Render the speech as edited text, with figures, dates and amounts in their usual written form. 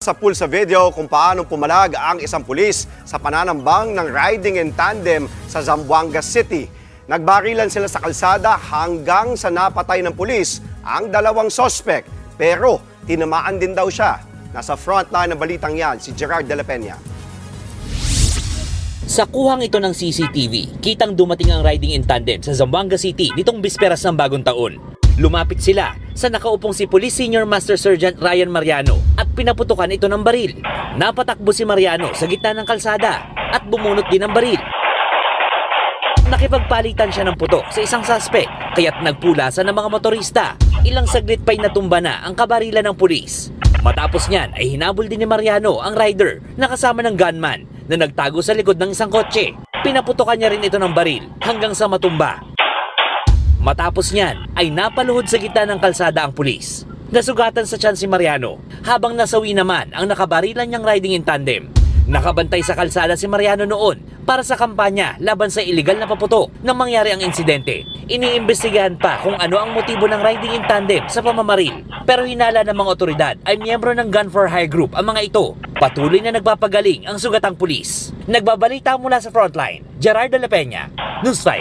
Sa pool sa video kung paano pumalag ang isang pulis sa pananambang ng riding in tandem sa Zamboanga City. Nagbarilan sila sa kalsada hanggang sa napatay ng pulis ang dalawang sospek, pero tinamaan din daw siya. Nasa frontline ng balitang yan si Gerard de la Peña. Sa kuhang ito ng CCTV, kitang dumating ang riding in tandem sa Zamboanga City nitong bisperas ng bagong taon. Lumapit sila sa nakaupong si Police Senior Master Sergeant Ryan Mariano at pinaputukan ito ng baril. Napatakbo si Mariano sa gitna ng kalsada at bumunot din ng baril. Nakipagpalitan siya ng putok sa isang suspect kaya't nagpulasan ng mga motorista. Ilang saglit pa'y natumba na ang kabarilan ng pulis. Matapos niyan ay hinabol din ni Mariano ang rider na kasama ng gunman na nagtago sa likod ng isang kotse. Pinaputukan niya rin ito ng baril hanggang sa matumba. Matapos niyan ay napaluhod sa gitna ng kalsada ang pulis. Nasugatan sa tiyan si Mariano habang nasawi naman ang nakabarilan niyang riding in tandem. Nakabantay sa kalsada si Mariano noon para sa kampanya laban sa iligal na paputok nang mangyari ang insidente. Iniimbestigahan pa kung ano ang motibo ng riding in tandem sa pamamaril. Pero hinala ng mga otoridad ay miyembro ng Gun for Hire Group ang mga ito. Patuloy na nagpapagaling ang sugatang pulis. Nagbabalita mula sa frontline, Gerard de la Peña, News 5.